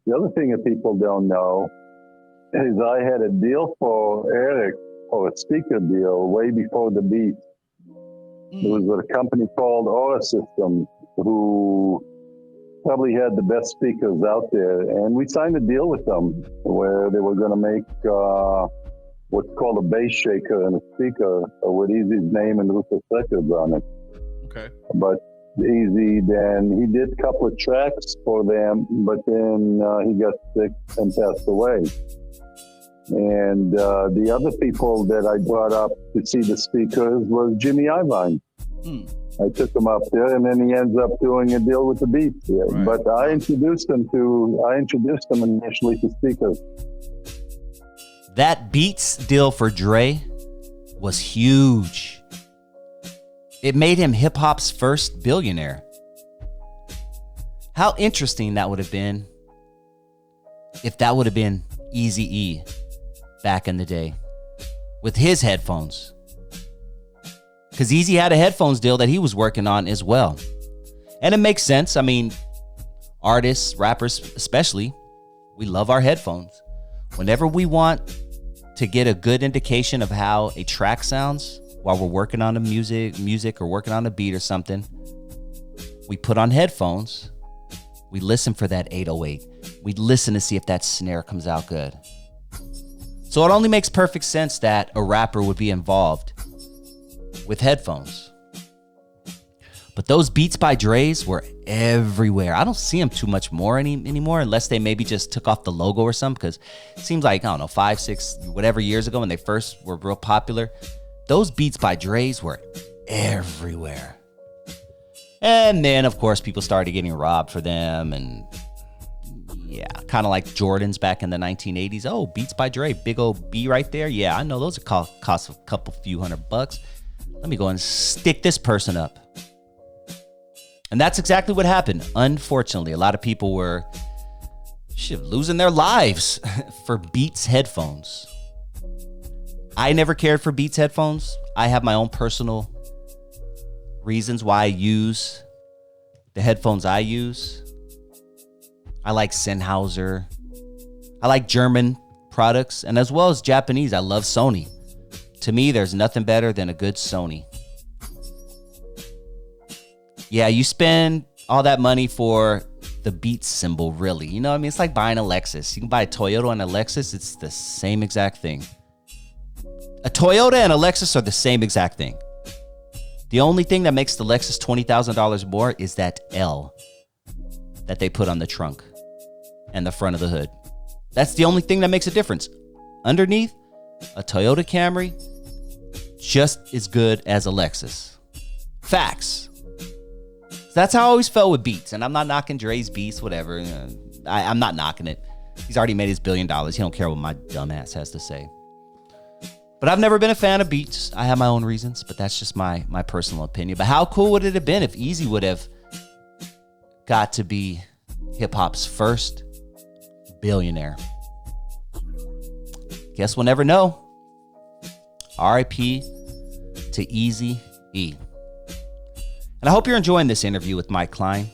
The other thing that people don't know is I had a deal for Eric, or a speaker deal, way before the Beat. It was with a company called Aura Systems, who probably had the best speakers out there. And we signed a deal with them where they were going to make what's called a bass shaker and a speaker with Easy's name and Ruthless Records on it. Okay. But Easy, then he did a couple of tracks for them, but then he got sick and passed away. And the other people that I brought up to see the speakers was Jimmy Iovine. I took him up there, and then he ends up doing a deal with the Beats. Yeah. Right. But I introduced him initially to speakers. That Beats deal for Dre was huge. It made him hip-hop's first billionaire. How interesting that would have been if that would have been Eazy-E back in the day with his headphones. Because Eazy had a headphones deal that he was working on as well. And it makes sense. I mean, artists, rappers especially, we love our headphones. Whenever we want to get a good indication of how a track sounds while we're working on the music or working on a beat or something, we put on headphones. We listen for that 808. We listen to see if that snare comes out good. So it only makes perfect sense that a rapper would be involved with headphones. But those Beats by Dre's were everywhere. I don't see them too much more anymore, unless they maybe just took off the logo or something, because it seems like, I don't know, 5, 6, whatever years ago when they first were real popular, those Beats by Dre's were everywhere. And then, of course, people started getting robbed for them, and yeah, kind of like Jordans back in the 1980s. Oh, Beats by Dre, big old B right there. Yeah, I know those cost a few $100. Let me go and stick this person up. And that's exactly what happened. Unfortunately, a lot of people were losing their lives for Beats headphones. I never cared for Beats headphones. I have my own personal reasons why I use the headphones I use. I like Sennheiser. I like German products, and as well as Japanese. I love Sony. To me, there's nothing better than a good Sony. Yeah, you spend all that money for the Beats symbol, really. You know what I mean? It's like buying a Lexus. You can buy a Toyota and a Lexus. It's the same exact thing. A Toyota and a Lexus are the same exact thing. The only thing that makes the Lexus $20,000 more is that L that they put on the trunk and the front of the hood. That's the only thing that makes a difference. Underneath, a Toyota Camry just as good as a Lexus. Facts. That's how I always felt with Beats, and I'm not knocking Dre's Beats, whatever. I'm not knocking it. He's already made his $1 billion. He don't care what my dumb ass has to say. But I've never been a fan of Beats. I have my own reasons, but that's just my personal opinion. But how cool would it have been if Eazy would have got to be hip-hop's first billionaire? Guess we'll never know. R.I.P. to Eazy-E. And I hope you're enjoying this interview with Mike Klein.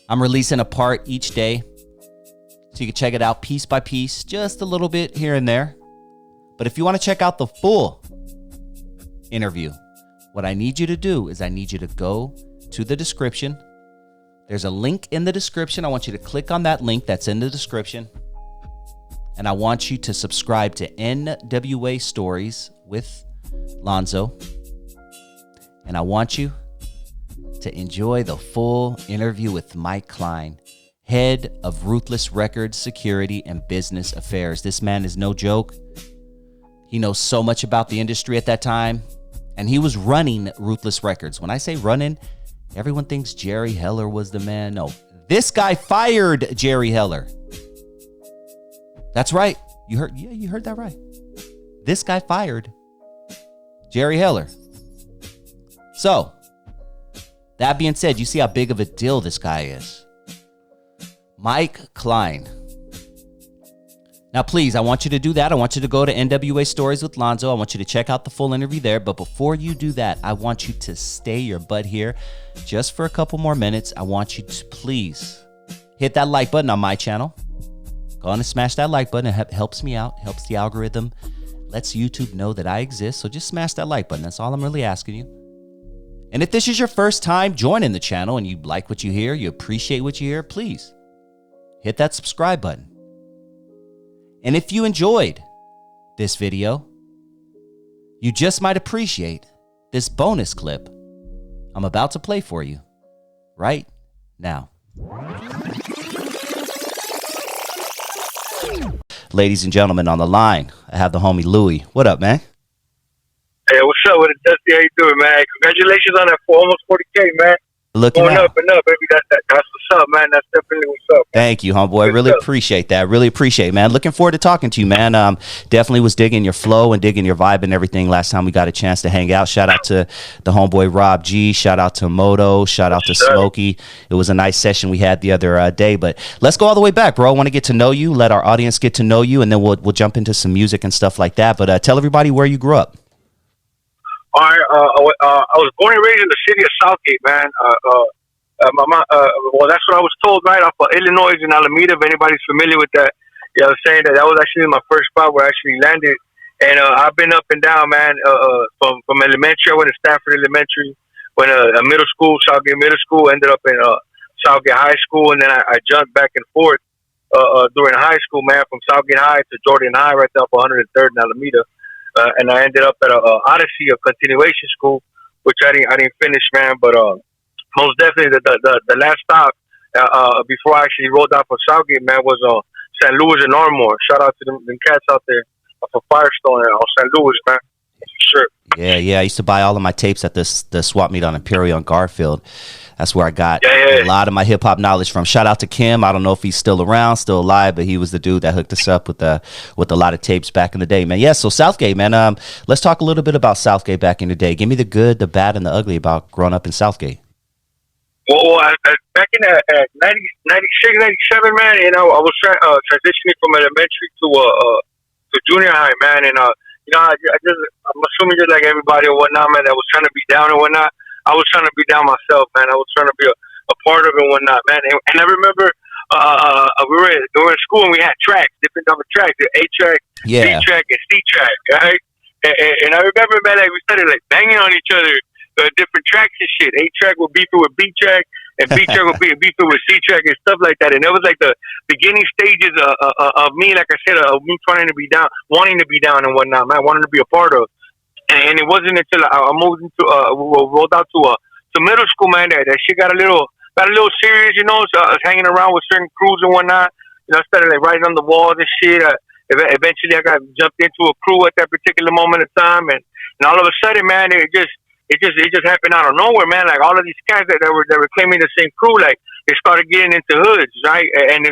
I'm releasing a part each day, so you can check it out piece by piece, just a little bit here and there. But if you want to check out the full interview, what I need you to do is I need you to go to the description. There's a link in the description. I want you to click on that link that's in the description. And I want you to subscribe to NWA Stories with Lonzo. And I want you to enjoy the full interview with Mike Klein, head of Ruthless Records Security and Business Affairs. This man is no joke. He knows so much about the industry at that time, and he was running Ruthless Records. When I say running, everyone thinks Jerry Heller was the man. No, this guy fired Jerry Heller. That's right. You heard that right. This guy fired Jerry Heller. So, that being said, you see how big of a deal this guy is. Mike Klein. Now, please, I want you to do that. I want you to go to NWA Stories with Lonzo. I want you to check out the full interview there. But before you do that, I want you to stay your butt here just for a couple more minutes. I want you to please hit that like button on my channel. Go on and smash that like button. It helps me out, helps the algorithm, lets YouTube know that I exist. So just smash that like button. That's all I'm really asking you. And if this is your first time joining the channel and you like what you hear, you appreciate what you hear, please hit that subscribe button. And if you enjoyed this video, you just might appreciate this bonus clip I'm about to play for you right now. Ladies and gentlemen, on the line, I have the homie Louis. What up, man? Hey, what's up with it, Dusty? How you doing, man? Congratulations on that for almost 40K, man. Looking Going out. up and up, baby. That's what's up, man. That's definitely what's up. Thank you, homeboy. I really appreciate that. Really appreciate it, man. Looking forward to talking to you, man. Definitely was digging your flow and digging your vibe and everything last time we got a chance to hang out. Shout out to the homeboy Rob G. Shout out to Moto. Shout out to Smokey. It was a nice session we had the other day. But let's go all the way back, bro. I want to get to know you. Let our audience get to know you, and then we'll jump into some music and stuff like that. But tell everybody where you grew up. All right. I was born and raised in the city of Southgate, man. Well, that's what I was told, right off of Illinois in Alameda. If anybody's familiar with that, yeah, I was saying that was actually my first spot where I actually landed. And I've been up and down, man. From elementary, I went to Stafford Elementary. Went to middle school, Southgate Middle School. Ended up in Southgate High School, and then I jumped back and forth during high school, man, from Southgate High to Jordan High, right there up 103rd in Alameda. And I ended up at Odyssey, a continuation school, which I didn't finish, man. But most definitely the last stop before I actually rolled out for Southgate, man, was St. Louis and Armour. Shout out to them cats out there for Firestone on St. Louis, man. Sure. Yeah. I used to buy all of my tapes at the swap meet on Imperial on Garfield. That's where I got a lot of my hip hop knowledge from. Shout out to Kim. I don't know if he's still around, still alive, but he was the dude that hooked us up with a lot of tapes back in the day, man. Yeah. So Southgate, man. Let's talk a little bit about Southgate back in the day. Give me the good, the bad, and the ugly about growing up in Southgate. Well, back in 96, 97, man, you know, I was transitioning from elementary to junior high, man, and you know, I'm assuming just like everybody or whatnot, man, that was trying to be down and whatnot. I was trying to be down myself, man. I was trying to be a part of it and whatnot, man. And I remember we were in school and we had tracks, different type of tracks, the A track, B track, and C track, right? And I remember, man, like we started like banging on each other, different tracks and shit. A track would beef with B track, and B track would beef with C track and stuff like that. And it was like the beginning stages of me, like I said, of me trying to be down, wanting to be down and whatnot, man, wanting to be a part of. And it wasn't until I moved into rolled out to middle school, man, that shit got a little serious, you know. So I was hanging around with certain crews and whatnot. You know, I started like writing on the walls and shit. Eventually, I got jumped into a crew at that particular moment in time, and all of a sudden, man, it just happened out of nowhere, man. Like all of these cats that were claiming the same crew, like they started getting into hoods, right? And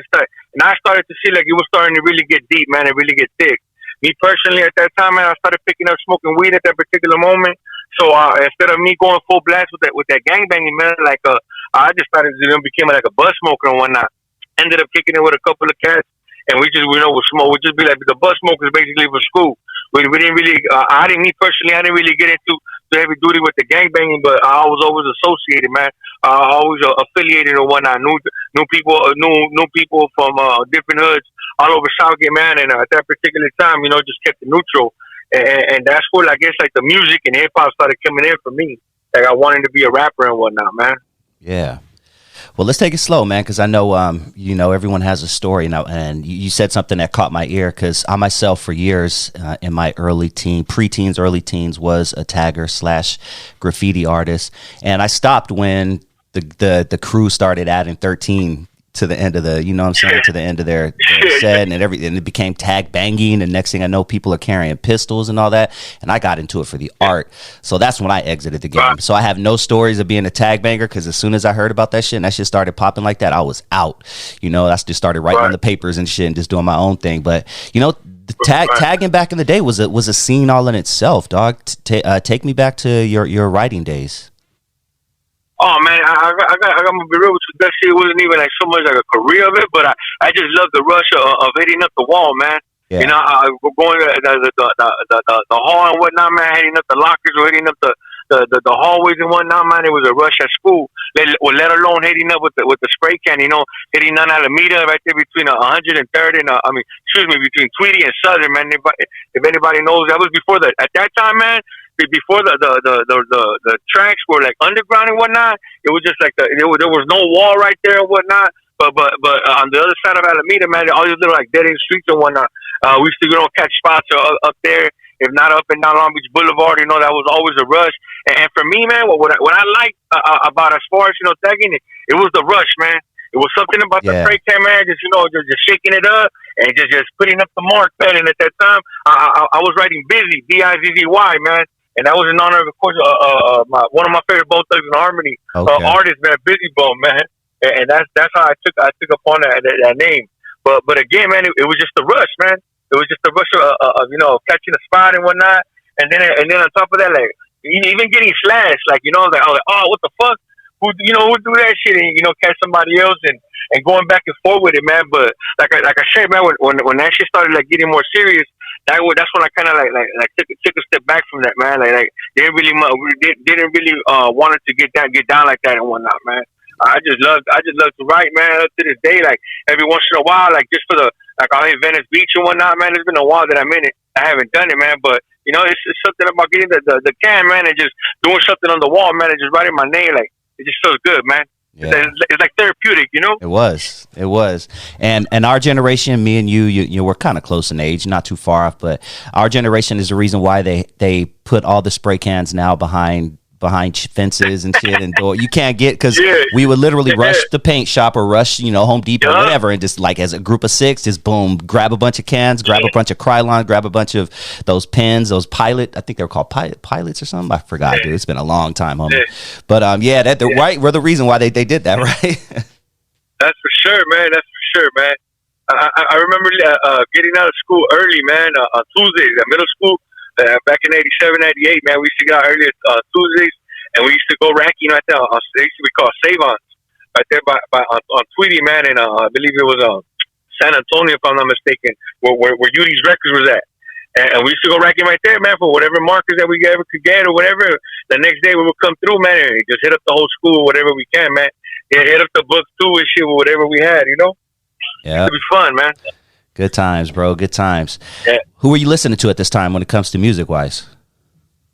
I started to see like it was starting to really get deep, man, and really get thick. Me personally, at that time, man, I started picking up smoking weed at that particular moment. So instead of me going full blast with that gangbanging, man, like I just started became like a bus smoker and whatnot. Ended up kicking it with a couple of cats, and we just would smoke. We'd just be like the bus smokers basically for school. We didn't really. I didn't really get into heavy duty with the gangbanging, but I was always associated, man. Always affiliated or whatnot. Knew people from different hoods all over Southgate, man. And at that particular time, you know, just kept it neutral. And that's where I guess like the music and hip hop started coming in for me. Like I wanted to be a rapper and whatnot, man. Yeah. Well, let's take it slow, man, because I know, you know, everyone has a story now. And you said something that caught my ear because I myself for years in my preteens, early teens was a tagger / graffiti artist. And I stopped when the crew started adding 13 to the end of the, you know what I'm saying, to the end of their set and everything. And it became tag banging. And next thing I know, people are carrying pistols and all that. And I got into it for the art. So that's when I exited the game. So I have no stories of being a tag banger because as soon as I heard about that shit and that shit started popping like that, I was out. You know, that's just started writing on the papers and shit and just doing my own thing. But, you know, the tagging back in the day was a scene all in itself, dog. Take me back to your writing days. Oh man, I'm gonna be real with you. That shit wasn't even like so much like a career of it, but I just love the rush of hitting up the wall, man. Yeah. You know, going to the hall and whatnot, man, hitting up the lockers or hitting up the the hallways and whatnot, man. It was a rush at school. Let alone hitting up with the spray can, hitting on Alameda right there between 103rd and between Tweedy and Southern, man. If anybody knows, that was before at that time, man. Before the tracks were like underground and whatnot, it was just like there was no wall right there and whatnot. But on the other side of Alameda, man, all these little like dead end streets and whatnot. We used to catch spots up there, if not up and down Long Beach Boulevard. That was always a rush. And for me, man, what I liked about as far as tagging it was the rush, man. It was something about the spray can, man. Just just shaking it up and just putting up the mark, man. And at that time, I was writing Bizzy, Bizzy, man. And that was in honor of course, one of my favorite Bone Thugs and Harmony artists, man, Bizzy Bone, man. And that's how I took upon that name. But again, man, it was just a rush, man. It was just a rush of catching a spot and whatnot. And then on top of that, like even getting slashed, like I was like, oh, what the fuck? Who do that shit and catch somebody else and going back and forth with it, man. But like I said, man, when that shit started like getting more serious, that's when I kind of like took a step back from that, man. Like didn't really wanted to get down like that and whatnot, man. I just love to write, man. Up to this day, like every once in a while, like just for I'll hit Venice Beach and whatnot, man. It's been a while that I'm in it. I haven't done it, man, but it's something about getting the can, man, and just doing something on the wall, man, and just writing my name, like it just feels good, man. Yeah. It's like therapeutic, It was. And our generation, me and you we're kind of close in age, not too far off, but our generation is the reason why they put all the spray cans now behind fences and shit and door. You can't get, because we would literally rush the paint shop or rush Home Depot or whatever, and just like as a group of 6, just boom, grab a bunch of cans, grab a bunch of Krylon, grab a bunch of those pens, those Pilot, I think they were called pilots or something, I forgot, dude. It's been a long time, homie. But right, we're the reason why they did that, right? That's for sure, man. I remember getting out of school early, man, on Tuesdays at middle school. Back in 87, 88, man, we used to get out early Tuesdays, and we used to go racking right there. They used to be called Savons, right there on Tweedy, man, and I believe it was San Antonio, if I'm not mistaken, where Udi's Records was at. And we used to go racking right there, man, for whatever markers that we ever could get or whatever. The next day we would come through, man, and just hit up the whole school, whatever we can, man. Yeah, hit up the books too and shit, whatever we had, Yeah, it'd be fun, man. Good times, bro. Good times. Yeah. Who were you listening to at this time when it comes to music-wise?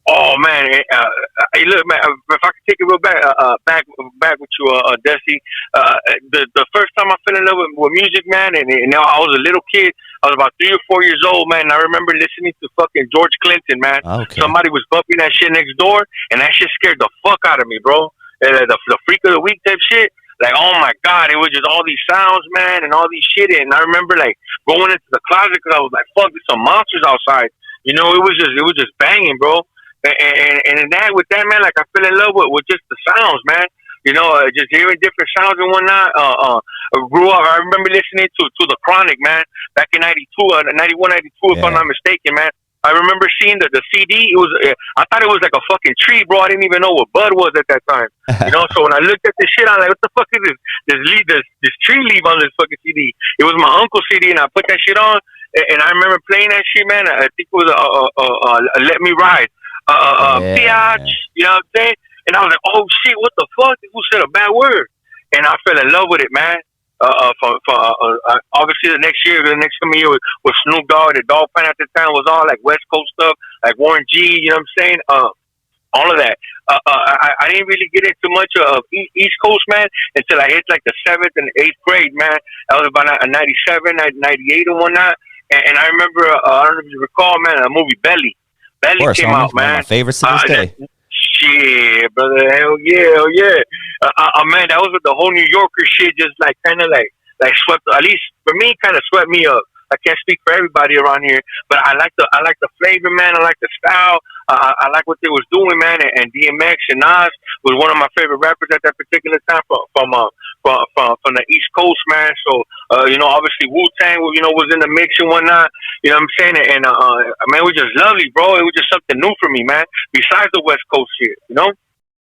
Oh man, hey, look, man. If I could take it real back with you, Desi. The first time I fell in love with music, man, and I was a little kid. I was about 3 or 4 years old, man. And I remember listening to fucking George Clinton, man. Okay. Somebody was bumping that shit next door, and that shit scared the fuck out of me, bro. The freak of the week type shit. Like, oh my God, it was just all these sounds, man, and all these shit. And I remember like going into the closet because I was like, fuck, there's some monsters outside. It was just banging, bro. And with that, man, like I fell in love with just the sounds, man. Just hearing different sounds and whatnot. Grew up. I remember listening to the Chronic, man, back in 91, 92, if I'm not mistaken, man. I remember seeing the CD. It was I thought it was like a fucking tree, bro. I didn't even know what bud was at that time. So when I looked at the shit, I'm like, what the fuck is this tree leaf on this fucking CD? It was my uncle's CD, and I put that shit on, and I remember playing that shit, man. I think it was Let Me Ride, Piatch, you know what I'm saying? And I was like, oh shit, what the fuck? Who said a bad word? And I fell in love with it, man. Obviously the next coming year was Snoop Dogg. The Dogg Pound at the time was all like West Coast stuff, like Warren G. You know what I'm saying? All of that. I didn't really get into much of East Coast, man, until I hit like the 7th and 8th grade, man. That was about 97, 98 and whatnot. And I remember, I don't know if you recall, man, the movie Belly. Belly came out, man. One of my favorites to this day. Shit, brother, hell yeah. Man, that was with the whole New Yorker shit, just like kind of like swept, at least for me, kind of swept me up. I can't speak for everybody around here, but I like the flavor, man. I like the style. I like what they was doing, man. And DMX and Nas was one of my favorite rappers at that particular time from the East Coast, man. So obviously Wu-Tang, was in the mix and whatnot. You know what I'm saying? And man, it was just lovely, bro. It was just something new for me, man. Besides the West Coast shit,